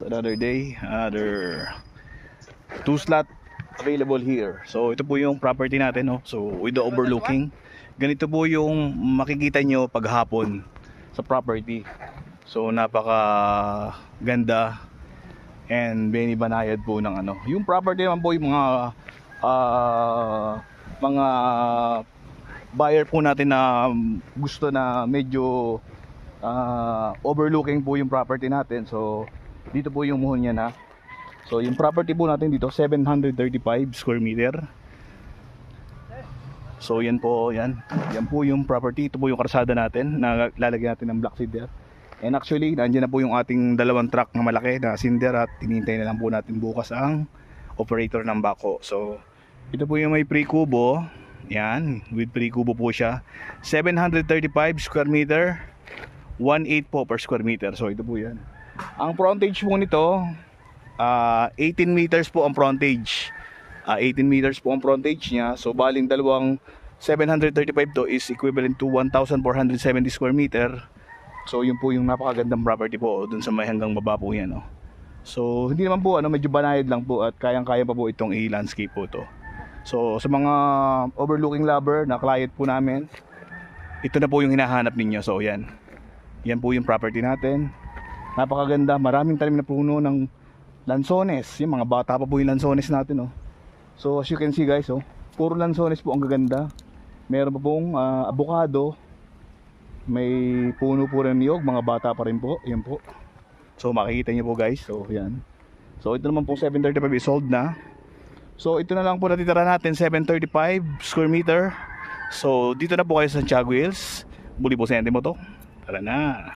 Another day, another two slot available here. So ito po yung property natin, no? So with the overlooking, ganito po yung makikita nyo paghapon sa property. So napaka ganda and Benny Banayad po ng ano. Yung property naman po yung mga buyer po natin na gusto na medyo overlooking po yung property natin. So dito po yung muhon niya na. So yung property po natin dito 735 square meter. So yan po, yan po yung property. Ito po yung karsada natin na lalagyan natin ng black cinder. And actually nandiyan na po yung ating dalawang truck na malaki na cinder at tinintay na lang po natin bukas ang operator ng bako. So ito po yung may pre-kubo. Yan, with pre-kubo po siya. 735 square meter, 1.8 po per square meter. So ito po yan. Ang frontage po nito 18 meters po ang frontage. 18 meters po ang frontage niya. So baling dalawang 735 to is equivalent to 1,470 square meter. So yun po yung napakagandang property po dun sa may hanggang baba po yan, no? So hindi naman po medyo banayad lang po at kayang-kaya pa po itong i-landscape po to. So sa mga overlooking lover na client po namin, ito na po yung hinahanap ninyo. So yan. Yan po yung property natin. Napakaganda, maraming tanim na puno ng lansones. Yung mga bata pa po yung lansones natin, oh. So as you can see guys, oh, puro lansones po ang gaganda. Meron pa pong avocado. May puno po rin niyog, mga bata pa rin po. Yan po. So makikita niyo po guys. So yan. So ito naman pong 735 is sold na. So ito na lang po natitira natin, 735 square meter. So dito na po kayo sa Santiago Hills. Buli po sente mo to. Tara na.